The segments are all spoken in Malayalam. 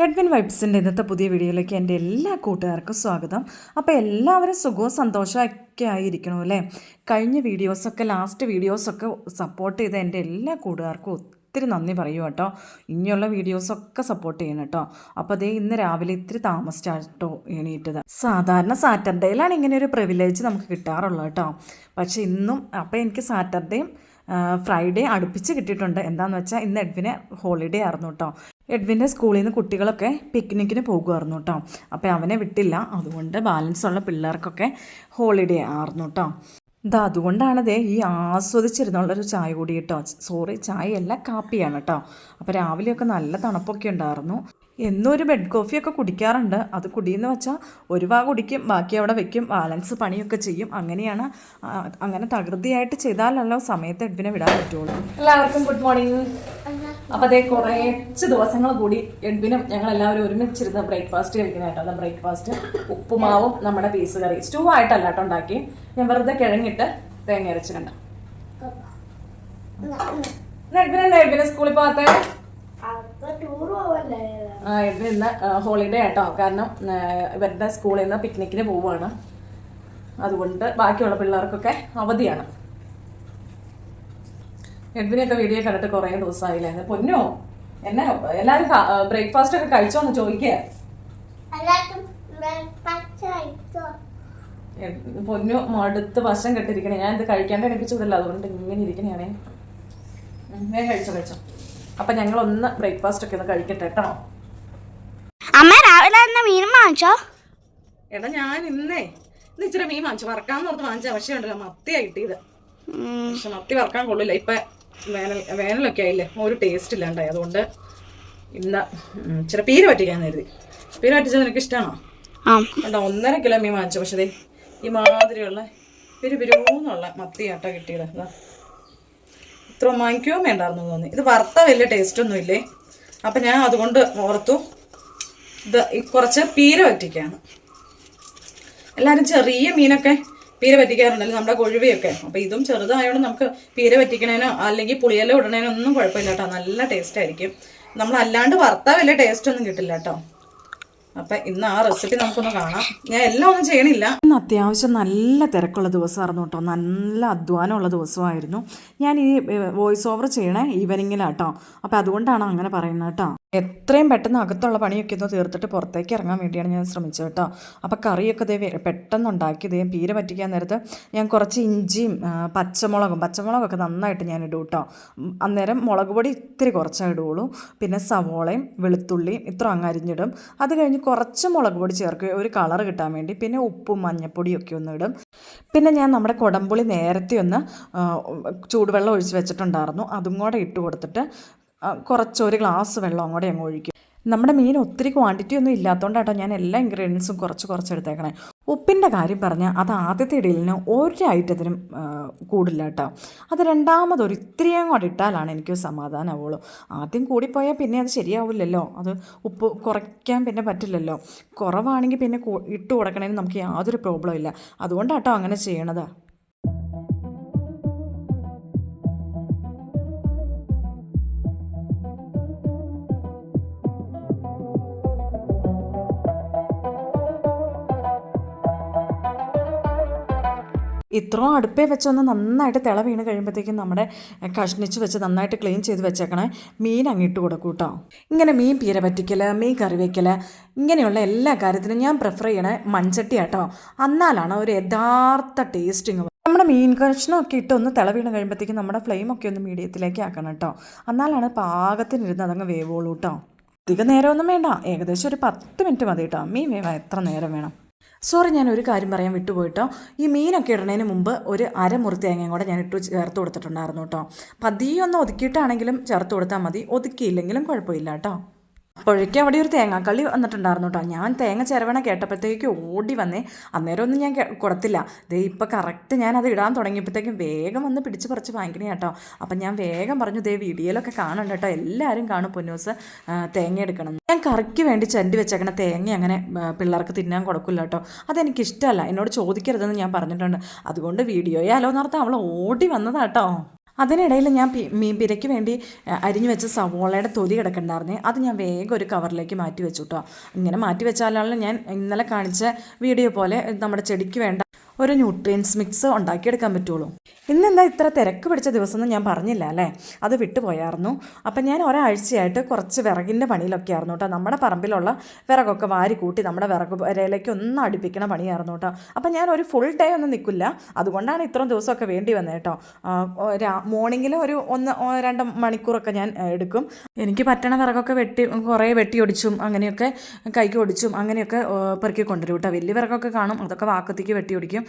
എഡ്വിൻ വൈബ്സിൻ്റെ ഇന്നത്തെ പുതിയ വീഡിയോയിലേക്ക് എൻ്റെ എല്ലാ കൂട്ടുകാർക്കും സ്വാഗതം. അപ്പോൾ എല്ലാവരും സുഖവും സന്തോഷമൊക്കെ ആയിരിക്കണം അല്ലേ? കഴിഞ്ഞ വീഡിയോസൊക്കെ ലാസ്റ്റ് വീഡിയോസൊക്കെ സപ്പോർട്ട് ചെയ്ത എൻ്റെ എല്ലാ കൂട്ടുകാർക്കും ഒത്തിരി നന്ദി പറയൂ കേട്ടോ. ഇനിയുള്ള വീഡിയോസൊക്കെ സപ്പോർട്ട് ചെയ്യണം കേട്ടോ. അപ്പോൾ അതേ ഇന്ന് രാവിലെ ഇത്തിരി താമസിച്ചാട്ടോ എണീറ്റത്. സാധാരണ സാറ്റർഡേയിലാണ് ഇങ്ങനെ ഒരു പ്രിവിലേജ് നമുക്ക് കിട്ടാറുള്ളത് കേട്ടോ. പക്ഷേ ഇന്നും അപ്പോൾ എനിക്ക് സാറ്റർഡേയും ഫ്രൈഡേ അടുപ്പിച്ച് കിട്ടിയിട്ടുണ്ട്. എന്താണെന്ന് വെച്ചാൽ ഇന്ന് എഡ്വിന് ഹോളിഡേ ആയിരുന്നു കേട്ടോ. എഡ്വിൻ്റെ സ്കൂളിൽ നിന്ന് കുട്ടികളൊക്കെ പിക്നിക്കിന് പോകുമായിരുന്നു കേട്ടോ. അപ്പോൾ അവനെ വിട്ടില്ല, അതുകൊണ്ട് ബാലൻസ് ഉള്ള പിള്ളേർക്കൊക്കെ ഹോളിഡേ ആയിരുന്നു കേട്ടോ. അതുകൊണ്ടാണ് ഈ ആസ്വദിച്ചിരുന്നുള്ളൊരു ചായ കൂടി കേട്ടോ. സോറി, ചായയല്ല, കാപ്പിയാണ് കേട്ടോ. അപ്പോൾ രാവിലെയൊക്കെ നല്ല തണുപ്പൊക്കെ ഉണ്ടായിരുന്നു. എന്നും ഒരു ബെഡ് കോഫിയൊക്കെ കുടിക്കാറുണ്ട്. അത് കുടിയെന്ന് വെച്ചാൽ ഒരു വാ കുടിക്കും, ബാക്കി അവിടെ വെക്കും, ബാലൻസ് പണിയൊക്കെ ചെയ്യും. അങ്ങനെയാണ്. അങ്ങനെ തകൃതിയായിട്ട് ചെയ്താലല്ലോ സമയത്ത് എഡ്വിനെ വിടാൻ പറ്റുള്ളൂ. എല്ലാവർക്കും ഗുഡ് മോർണിംഗ്. അപ്പോൾ അതേ കുറച്ച് ദിവസങ്ങൾ കൂടി എഡ്വിനും ഞങ്ങളെല്ലാവരും ഒരുമിച്ചിരുന്ന് ബ്രേക്ക്ഫാസ്റ്റ് കഴിക്കണമായിട്ടോ. ബ്രേക്ക്ഫാസ്റ്റ് ഉപ്പുമാവും നമ്മുടെ പീസ് കറി സ്റ്റൂ ആയിട്ടല്ല കേട്ടോ ഉണ്ടാക്കി. ഞാൻ വെറുതെ കിഴങ്ങിട്ട് തേങ്ങ അരച്ച് കണ്ട. എഡ്വിനെ സ്കൂളിൽ പോകാത്ത എഡ്വിൻ ഇന്ന് ഹോളിഡേ ആട്ടോ. കാരണം ഇവരുടെ സ്കൂളിൽ നിന്ന് പിക്നിക്കിന് പോവുകയാണ്. അതുകൊണ്ട് ബാക്കിയുള്ള പിള്ളേർക്കൊക്കെ അവധിയാണ്. എഡ്വിനെയൊക്കെ വീഡിയോ കണ്ടിട്ട് കുറേ ദിവസമായില്ലായിരുന്നു. പൊന്നോ എന്നെ എല്ലാവരും ബ്രേക്ക്ഫാസ്റ്റ് ഒക്കെ കഴിച്ചോന്ന് ചോദിക്കുക. പൊന്നു മടുത്ത് വശം കെട്ടിരിക്കണേ. ഞാൻ ഇത് കഴിക്കാണ്ട് എണിപ്പിച്ചതല്ല, അതുകൊണ്ട് ഇങ്ങനെ ഇരിക്കണേ. ഞാൻ കഴിച്ചോ. അപ്പൊ ഞങ്ങൾ ഒന്ന് ബ്രേക്ക്ഫാസ്റ്റ് ഒക്കെ ഒന്ന് കഴിക്കട്ടെ കേട്ടോ. അമ്മ രാവിലെ മീൻ വാങ്ങിച്ചോ? എടാ ഞാൻ ഇന്ന് ഇച്ചിരി മീൻ വാങ്ങിച്ചു, വറക്കാന്ന് ഓർത്ത് വാങ്ങിച്ച. പക്ഷേ ഉണ്ടല്ലോ മത്തിയാ കിട്ടിയത്. പക്ഷെ മത്തി വറക്കാൻ കൊള്ളില്ല. ഇപ്പൊ വേനലൊക്കെ ആയില്ലേ, ഒരു ടേസ്റ്റ് ഇല്ലാണ്ടായി. അതുകൊണ്ട് ഇന്ന് ഇച്ചിരി പീര പറ്റിക്കാൻ കരുതി. പീര പറ്റിച്ചത് നിനക്ക് ഇഷ്ടമാണോ? കണ്ടോ, 1.5 കിലോ മീൻ വാങ്ങിച്ചു. പക്ഷേ ഈ മാതിരിയുള്ള പിരുപിരൂന്നുള്ള മത്തിയാട്ടോ കിട്ടിയത്. ഇത്ര വാങ്ങിക്കുകയും വേണ്ടായിരുന്നു തോന്നി. ഇത് വറുത്ത വലിയ ടേസ്റ്റ് ഒന്നും ഇല്ലേ. അപ്പം ഞാൻ അതുകൊണ്ട് ഓർത്തു ഇത് കുറച്ച് പീര പറ്റിക്കാണ്. എല്ലാവരും ചെറിയ മീനൊക്കെ പീര പറ്റിക്കാറുണ്ടല്ലോ, നമ്മുടെ കൊഴുവയൊക്കെ. അപ്പം ഇതും ചെറുതായതുകൊണ്ട് നമുക്ക് പീര പറ്റിക്കണേനോ അല്ലെങ്കിൽ പുളിയെല്ലാം ഇടണേനോ ഒന്നും കുഴപ്പമില്ല കേട്ടോ. നല്ല ടേസ്റ്റ് ആയിരിക്കും. നമ്മളല്ലാണ്ട് വറുത്താൽ വലിയ ടേസ്റ്റ് ഒന്നും കിട്ടില്ല കേട്ടോ. അപ്പം ഇന്ന് ആ റെസിപ്പി നമുക്കൊന്ന് കാണാം. ഞാൻ എല്ലാം ഒന്നും ചെയ്യണില്ല. ഇന്ന് അത്യാവശ്യം നല്ല തിരക്കുള്ള ദിവസമായിരുന്നു കേട്ടോ. നല്ല അധ്വാനമുള്ള ദിവസമായിരുന്നു. ഞാൻ ഈ വോയിസ് ഓവർ ചെയ്യണേ ഈവനിങ്ങിലാട്ടോ. അപ്പം അതുകൊണ്ടാണ് അങ്ങനെ പറയുന്നത് കേട്ടോ. എത്രയും പെട്ടെന്ന് അകത്തുള്ള പണിയൊക്കെ ഒന്ന് തീർത്തിട്ട് പുറത്തേക്ക് ഇറങ്ങാൻ വേണ്ടിയാണ് ഞാൻ ശ്രമിച്ചത് കേട്ടോ. അപ്പോൾ കറിയൊക്കെ പെട്ടെന്ന് ഉണ്ടാക്കി പീര പറ്റിക്കാൻ നേരത്ത് ഞാൻ കുറച്ച് ഇഞ്ചിയും പച്ചമുളകൊക്കെ നന്നായിട്ട് ഞാൻ ഇടും കേട്ടോ. അന്നേരം മുളക് പൊടി ഇത്തിരി കുറച്ചേ ഇടുകയുള്ളൂ. പിന്നെ സവോളയും വെളുത്തുള്ളിയും ഇത്ര അങ്ങ് അരിഞ്ഞിടും. അത് കഴിഞ്ഞ് കുറച്ച് മുളക് പൊടി ചേർക്കുക, ഒരു കളർ കിട്ടാൻ വേണ്ടി. പിന്നെ ഉപ്പും മഞ്ഞപ്പൊടിയൊക്കെ ഒന്ന് ഇടും. പിന്നെ ഞാൻ നമ്മുടെ കുടംപുളി നേരത്തെ ഒന്ന് ചൂടുവെള്ളം ഒഴിച്ച് വെച്ചിട്ടുണ്ടായിരുന്നു. അതും കൂടെ ഇട്ട് കൊടുത്തിട്ട് ഒരു ഗ്ലാസ് വെള്ളം കൂടെ അങ്ങ് ഒഴിക്കും. നമ്മുടെ മീൻ ഒത്തിരി ക്വാണ്ടിറ്റി ഒന്നും ഇല്ലാത്തതുകൊണ്ടാട്ടോ ഞാൻ എല്ലാ ഇൻഗ്രീഡിയൻസും കുറച്ച് എടുത്തേക്കണേ. ഉപ്പിൻ്റെ കാര്യം പറഞ്ഞാൽ അത് ആദ്യത്തെ ഇടയിലിന് ഒരു ഐറ്റത്തിനും കൂടില്ല കേട്ടോ. അത് രണ്ടാമതൊരു ഇത്രയും കൂടെ ഇട്ടാലാണ് എനിക്ക് സമാധാനമാവുള്ളൂ. ആദ്യം കൂടിപ്പോയാൽ പിന്നെ അത് ശരിയാവില്ലല്ലോ. അത് ഉപ്പ് കുറയ്ക്കാൻ പിന്നെ പറ്റില്ലല്ലോ. കുറവാണെങ്കിൽ പിന്നെ ഇട്ട് കൊടുക്കണേന് നമുക്ക് യാതൊരു പ്രോബ്ലം ഇല്ല. അതുകൊണ്ടാട്ടോ അങ്ങനെ ചെയ്യണത്. ഇത്രയും അടുപ്പേ വെച്ചൊന്ന് നന്നായിട്ട് തിള വീണ് കഴിയുമ്പോഴത്തേക്കും നമ്മുടെ കഷ്ണിച്ച് വെച്ച് നന്നായിട്ട് ക്ലീൻ ചെയ്ത് വെച്ചേക്കണേ മീൻ അങ്ങിട്ട് കൊടുക്കും കേട്ടോ. ഇങ്ങനെ മീൻ പീര പറ്റിക്കൽ, മീൻ കറി വയ്ക്കൽ, ഇങ്ങനെയുള്ള എല്ലാ കാര്യത്തിനും ഞാൻ പ്രിഫർ ചെയ്യണേ മൺചട്ടി കേട്ടോ. എന്നാലാണ് ഒരു യഥാർത്ഥ ടേസ്റ്റിങ്. നമ്മുടെ മീൻ കഷ്ണമൊക്കെ ഇട്ട് ഒന്ന് തിള വീണ് കഴിയുമ്പോഴത്തേക്കും നമ്മുടെ ഫ്ലെയിമൊക്കെ ഒന്ന് മീഡിയത്തിലേക്ക് ആക്കണം കേട്ടോ. എന്നാലാണ് പാകത്തിനിരുന്ന് അതങ്ങ് വേവുള്ളൂ കേട്ടോ. അധികം നേരമൊന്നും വേണ്ട, ഏകദേശം ഒരു 10 മിനിറ്റ് മതി കേട്ടോ. മീൻ വേവാൻ എത്ര നേരം വേണം? സോറി, ഞാൻ ഒരു കാര്യം പറയാൻ വിട്ടുപോയിട്ടോ. ഈ മീനൊക്കെ ഇടുന്നതിന് മുമ്പ് ഒരു അരമുറി തേങ്ങയും കൂടെ ഞാൻ ചേർത്ത് കൊടുത്തിട്ടുണ്ടായിരുന്നു കേട്ടോ. പതിയൊന്ന് ഒതുക്കിയിട്ടാണെങ്കിലും ചേർത്ത് കൊടുത്താൽ മതി, ഒതുക്കിയില്ലെങ്കിലും കുഴപ്പമില്ല കേട്ടോ. അപ്പോഴേക്കും അവിടെ ഒരു തേങ്ങാക്കള്ളി വന്നിട്ടുണ്ടായിരുന്നു കേട്ടോ. ഞാൻ തേങ്ങ ചിരവണ കേട്ടപ്പോഴത്തേക്ക് ഓടി വന്നേ. അന്നേരം ഒന്നും ഞാൻ കൊടുത്തില്ല. ഇപ്പം കറക്റ്റ് ഞാൻ അത് ഇടാൻ തുടങ്ങിയപ്പോഴത്തേക്കും വേഗം വന്ന് പിടിച്ച് പറിച്ച് വാങ്ങിക്കണേ കേട്ടോ. അപ്പം ഞാൻ വേഗം പറഞ്ഞു, വീഡിയോയിലൊക്കെ കാണണ്ട കേട്ടോ, എല്ലാവരും കാണും പൊന്നൂസ് തേങ്ങ എടുക്കണം. ഞാൻ കറിക്ക് വേണ്ടി ചണ്ടി വെച്ചേക്കണ തേങ്ങ അങ്ങനെ പിള്ളേർക്ക് തിന്നാൻ കൊടുക്കില്ല കേട്ടോ. അതെനിക്കിഷ്ടമല്ല, എന്നോട് ചോദിക്കരുതെന്ന് ഞാൻ പറഞ്ഞിട്ടുണ്ട്. അതുകൊണ്ട് വീഡിയോയെ അലോന്നർത്ഥം അവൾ ഓടി വന്നതാട്ടോ. അതിനിടയിൽ ഞാൻ മീൻ പിരയ്ക്ക് വേണ്ടി അരിഞ്ഞു വെച്ച സവോളയുടെ തൊലി കിടക്കണ്ടായിരുന്നേ, അത് ഞാൻ വേഗം ഒരു കവറിലേക്ക് മാറ്റി വെച്ചു കേട്ടോ. ഇങ്ങനെ മാറ്റി വെച്ചാലാണ് ഞാൻ ഇന്നലെ കാണിച്ച വീഡിയോ പോലെ നമ്മുടെ ചെടിക്ക് വേണ്ട ഒരു ന്യൂട്രിയൻസ് മിക്സ് ഉണ്ടാക്കിയെടുക്കാൻ പറ്റുള്ളൂ. ഇന്നെന്താ ഇത്ര തിരക്ക് പിടിച്ച ദിവസമൊന്നും ഞാൻ പറഞ്ഞില്ല അല്ലേ, അത് വിട്ടുപോയായിരുന്നു. അപ്പം ഞാൻ ഒരാഴ്ചയായിട്ട് കുറച്ച് വിറകിൻ്റെ പണിയിലൊക്കെ ആയിരുന്നു കേട്ടോ. നമ്മുടെ പറമ്പിലുള്ള വിറകൊക്കെ വാരി കൂട്ടി നമ്മുടെ വിറക് വരയിലേക്ക് ഒന്ന് അടുപ്പിക്കണ പണിയായിരുന്നു കേട്ടോ. അപ്പം ഞാൻ ഒരു ഫുൾ ഡേ ഒന്നും നിൽക്കില്ല, അതുകൊണ്ടാണ് ഇത്രയും ദിവസമൊക്കെ വേണ്ടി വന്നത് കേട്ടോ. മോർണിംഗിൽ ഒരു 1-2 മണിക്കൂറൊക്കെ ഞാൻ എടുക്കും. എനിക്ക് പറ്റണ വിറകൊക്കെ കുറേ വെട്ടിയൊടിച്ചും അങ്ങനെയൊക്കെ കൈക്ക് ഒടിച്ചും അങ്ങനെയൊക്കെ പെറുക്കി കൊണ്ടുവരും കേട്ടോ. വലിയ വിറകൊക്കെ കാണും, അതൊക്കെ വാക്കത്തേക്ക് വെട്ടിയൊടിക്കും.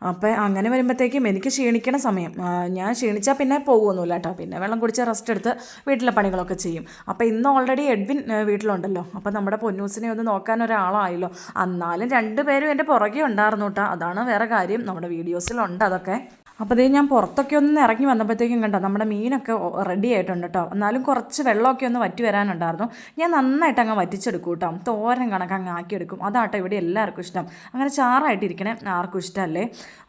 അപ്പം അങ്ങനെ വരുമ്പോഴത്തേക്കും എനിക്ക് ക്ഷീണിക്കണ സമയം, ഞാൻ ക്ഷീണിച്ചാൽ പിന്നെ പോകുമൊന്നുമില്ല കേട്ടോ. പിന്നെ വെള്ളം കുടിച്ച് റെസ്റ്റ് എടുത്ത് വീട്ടിലെ പണികളൊക്കെ ചെയ്യും. അപ്പോൾ ഇന്ന് ഓൾറെഡി എഡ്വിൻ വീട്ടിലുണ്ടല്ലോ, അപ്പോൾ നമ്മുടെ പൊന്നൂസിനെ ഒന്ന് നോക്കാൻ ഒരാളായല്ലോ. എന്നാലും 2 പേരും എൻ്റെ പുറകെ ഉണ്ടായിരുന്നു കേട്ടോ. അതാണ് വേറെ കാര്യം, നമ്മുടെ വീഡിയോസിലുണ്ട് അതൊക്കെ. അപ്പോൾ അതേ ഞാൻ പുറത്തൊക്കെ ഒന്ന് ഇറങ്ങി വന്നപ്പോഴത്തേക്കും കണ്ടോ നമ്മുടെ മീനൊക്കെ റെഡി ആയിട്ടുണ്ട് കേട്ടോ. എന്നാലും കുറച്ച് വെള്ളമൊക്കെ ഒന്ന് വറ്റി വരാനുണ്ടായിരുന്നു. ഞാൻ നന്നായിട്ട് അങ്ങ് വറ്റിച്ചെടുക്കും കേട്ടോ, തോരൻ കണക്ക് അങ്ങ് ആക്കിയെടുക്കും. അതാട്ടോ ഇവിടെ എല്ലാവർക്കും ഇഷ്ടം. അങ്ങനെ ചാറായിട്ടിരിക്കണേ ആർക്കും ഇഷ്ടമല്ലേ.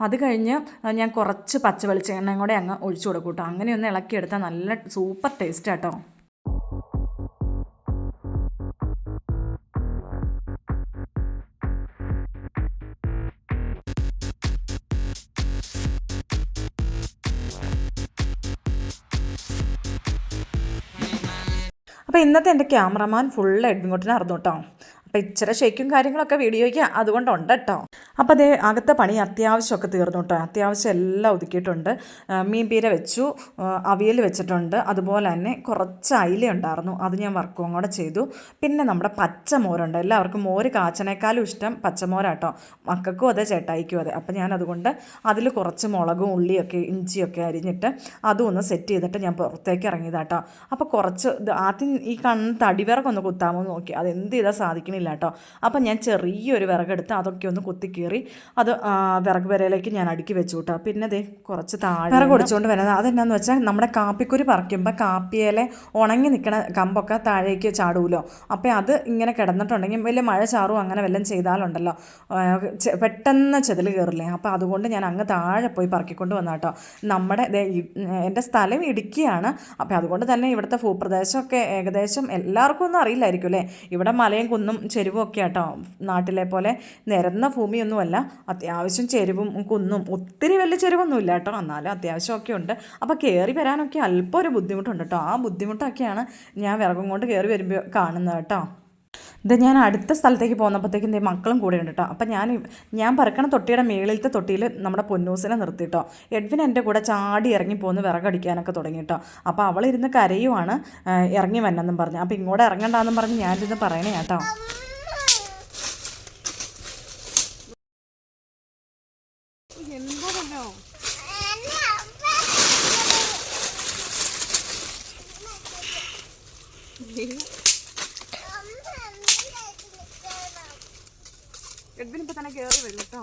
അത് കഴിഞ്ഞ് ഞാൻ കുറച്ച് പച്ച വെളിച്ചെണ്ണയും കൂടെ അങ്ങ് ഒഴിച്ചു കൊടുക്കും കേട്ടോ. അങ്ങനെയൊന്ന് ഇളക്കിയെടുത്താൽ നല്ല സൂപ്പർ ടേസ്റ്റ് കേട്ടോ. അപ്പോൾ ഇന്നത്തെ എൻ്റെ ക്യാമറമാൻ ഫുൾ എഡ്വിൻകുട്ടനായിരുന്നു കേട്ടോ. അപ്പോൾ ഇച്ചിരി ഷേക്കും കാര്യങ്ങളൊക്കെ വീഡിയോയ്ക്ക് അതുകൊണ്ടുണ്ട് കേട്ടോ. അപ്പോൾ അതേ അകത്തെ പണി അത്യാവശ്യമൊക്കെ തീർന്നു കേട്ടോ. അത്യാവശ്യം എല്ലാം ഒതുക്കിയിട്ടുണ്ട്. മീൻ പീര വെച്ചു, അവിയൽ വെച്ചിട്ടുണ്ട്, അതുപോലെ തന്നെ കുറച്ച് അയില ഉണ്ടായിരുന്നു, അത് ഞാൻ വർക്കും കൂടെ ചെയ്തു. പിന്നെ നമ്മുടെ പച്ചമോരുണ്ട്, എല്ലാവർക്കും മോര് കാച്ചനേക്കാളും ഇഷ്ടം പച്ചമോരാട്ടോ. മക്കൾക്കും അതെ ചേട്ടായിക്കും അതെ. അപ്പോൾ ഞാൻ അതുകൊണ്ട് അതിൽ കുറച്ച് മുളകും ഉള്ളിയൊക്കെ ഇഞ്ചിയൊക്കെ അരിഞ്ഞിട്ട് അതും ഒന്ന് സെറ്റ് ചെയ്തിട്ട് ഞാൻ പുറത്തേക്ക് ഇറങ്ങിയതാട്ടോ. അപ്പോൾ കുറച്ച് ആദ്യം ഈ തടിവിറകൊന്ന് കുത്താമോ നോക്കി, അതെന്ത് ചെയ്താൽ സാധിക്കണില്ല കേട്ടോ. അപ്പം ഞാൻ ചെറിയൊരു വിറകെടുത്ത് അതൊക്കെ ഒന്ന് കുത്തിക്കീറി അത് വിറക് വരയിലേക്ക് ഞാൻ അടുക്കി വെച്ചു കേട്ടോ. പിന്നെ അതേ കുറച്ച് താഴെ വിറക് ഒടിച്ചുകൊണ്ട് വരുന്നത് അതെന്നാന്ന് വെച്ചാൽ നമ്മുടെ കാപ്പിക്കുരു പറിക്കുമ്പോൾ കാപ്പിയിലെ ഉണങ്ങി നിൽക്കുന്ന കമ്പൊക്കെ താഴേക്ക് ചാടുമല്ലോ. അപ്പോൾ അത് ഇങ്ങനെ കിടന്നിട്ടുണ്ടെങ്കിൽ വലിയ മഴ ചാറും അങ്ങനെ വല്ലതും ചെയ്താലുണ്ടല്ലോ പെട്ടെന്ന് ചെതിൽ കയറില്ലേ. അപ്പോൾ അതുകൊണ്ട് ഞാൻ അങ്ങ് താഴെ പോയി പറക്കിക്കൊണ്ട് വന്ന കേട്ടോ. നമ്മുടെ എൻ്റെ സ്ഥലം ഇടുക്കിയാണ്. അപ്പോൾ അതുകൊണ്ട് തന്നെ ഇവിടുത്തെ ഭൂപ്രദേശമൊക്കെ ഏകദേശം എല്ലാവർക്കും ഒന്നും അറിയില്ലായിരിക്കും അല്ലേ. ഇവിടെ മലയും കുന്നും ചെരുവും ഒക്കെ കേട്ടോ. നാട്ടിലെ പോലെ നിരന്ന ഭൂമിയൊന്നുമല്ല, അത്യാവശ്യം ചെരുവും കുന്നും, ഒത്തിരി വലിയ ചെരുവൊന്നുമില്ല കേട്ടോ, എന്നാലും അത്യാവശ്യമൊക്കെ ഉണ്ട്. അപ്പോൾ കയറി വരാനൊക്കെ അല്പം ഒരു ബുദ്ധിമുട്ടുണ്ട് കേട്ടോ. ആ ബുദ്ധിമുട്ടൊക്കെയാണ് ഞാൻ വിറകും കൊണ്ട് കയറി വരുമ്പോൾ കാണുന്നത് കേട്ടോ. ഇത് ഞാൻ അടുത്ത സ്ഥലത്തേക്ക് പോകുന്നപ്പോഴത്തേക്കും എൻ്റെ മക്കളും കൂടെ ഉണ്ട് കേട്ടോ. അപ്പം ഞാൻ പറക്കണ തൊട്ടിയുടെ മേളിലത്തെ തൊട്ടിയിൽ നമ്മുടെ പൊന്നൂസിനെ നിർത്തിയിട്ടോ. എഡ്വിൻ എൻ്റെ കൂടെ ചാടി ഇറങ്ങി പോകുന്ന വിറകടിക്കാനൊക്കെ തുടങ്ങി കേട്ടോ. അപ്പോൾ അവളിരുന്ന് കരയുവാണ് ഇറങ്ങി വന്നെന്നും പറഞ്ഞു. അപ്പോൾ ഇങ്ങോട്ട് ഇറങ്ങണ്ടെന്നും പറഞ്ഞ് ഞാനിരുന്ന് പറയണേ കേട്ടോ. എഡ്വിൻ ഇപ്പം തന്നെ കയറി വരും കേട്ടോ.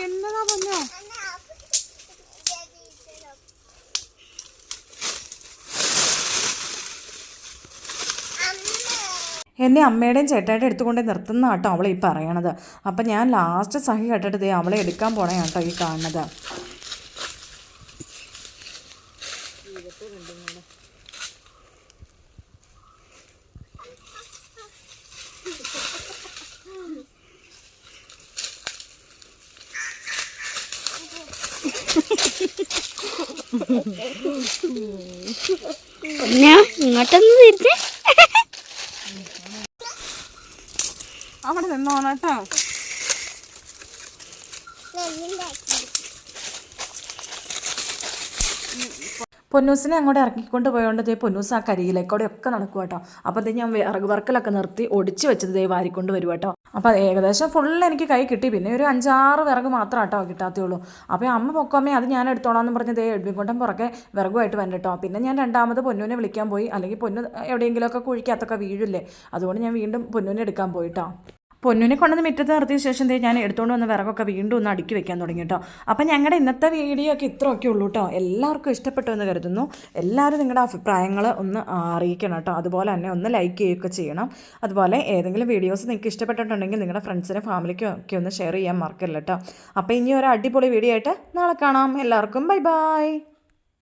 എന്നതാ പൊന്നോ എന്നെ അമ്മയുടെയും ചേട്ടായിട്ട് എടുത്തുകൊണ്ട് നിർത്തുന്ന കേട്ടോ അവളെ ഈ പറയണത്. അപ്പം ഞാൻ ലാസ്റ്റ് സഹി കേട്ടിട്ട് അവളെ എടുക്കാൻ പോണേ കേട്ടോ ഈ കാണുന്നത്. ഇങ്ങോട്ടൊന്ന് തിരിഞ്ഞേ അവിടെ നിന്നോണം കേട്ടോ. പൊന്നൂസിനെ അങ്ങോട്ട് ഇറക്കിക്കൊണ്ട് പോയോണ്ട് ദേ പൊന്നൂസ് ആ കരിയിലേക്കൂടെ ഒക്കെ നടക്കും കേട്ടോ. അപ്പോൾ ഞാൻ വിറക് വറക്കലൊക്കെ നിർത്തി ഒടിച്ച് വെച്ചത് ദേ വാരിക്കൊണ്ട് വരും കേട്ടോ. അപ്പോൾ ഏകദേശം ഫുൾ എനിക്ക് കൈ കിട്ടി. പിന്നെ ഒരു 5-6 വിറക് മാത്രം കേട്ടോ കിട്ടാത്തേ അപ്പോൾ അമ്മ പൊക്കമ്മേ അത് ഞാൻ എടുത്തോളാം എന്ന് പറഞ്ഞ് ദേ എഡ്വിൻകുട്ടൻ പുറകെ വിറകുമായിട്ട് വന്നു കേട്ടോ. പിന്നെ ഞാൻ രണ്ടാമത് പൊന്നൂനെ വിളിക്കാൻ പോയി, അല്ലെങ്കിൽ പൊന്നു എവിടെയെങ്കിലുമൊക്കെ കുഴിക്കകത്തൊക്കെ വീഴില്ലേ, അതുകൊണ്ട് ഞാൻ വീണ്ടും പൊന്നൂനെ എടുക്കാൻ പോയിട്ടോ. പൊന്നുവിനെ കൊണ്ടുവന്ന് മുറ്റത്ത് നിർത്തിയ ശേഷം ഞാൻ എടുത്തുകൊണ്ട് വന്ന വിറകൊക്കെ വീണ്ടും ഒന്ന് അടുക്കി വെക്കാൻ തുടങ്ങി കേട്ടോ. അപ്പം ഞങ്ങളുടെ ഇന്നത്തെ വീഡിയോ ഒക്കെ ഇത്രയൊക്കെ ഉള്ളൂ കേട്ടോ. എല്ലാവർക്കും ഇഷ്ടപ്പെട്ടു എന്ന് കരുതുന്നു. എല്ലാവരും നിങ്ങളുടെ അഭിപ്രായങ്ങൾ ഒന്ന് അറിയിക്കണം കേട്ടോ. അതുപോലെ തന്നെ ഒന്ന് ലൈക്ക് ചെയ്യുകയൊക്കെ ചെയ്യണം. അതുപോലെ ഏതെങ്കിലും വീഡിയോസ് നിങ്ങൾക്ക് ഇഷ്ടപ്പെട്ടിട്ടുണ്ടെങ്കിൽ നിങ്ങളുടെ ഫ്രണ്ട്സിനും ഫാമിലിക്കും ഒക്കെ ഒന്ന് ഷെയർ ചെയ്യാൻ മറക്കല്ല കേട്ടോ. അപ്പോൾ ഇനി ഒരു അടിപൊളി വീഡിയോ ആയിട്ട് നാളെ കാണാം. എല്ലാവർക്കും ബൈ ബൈ.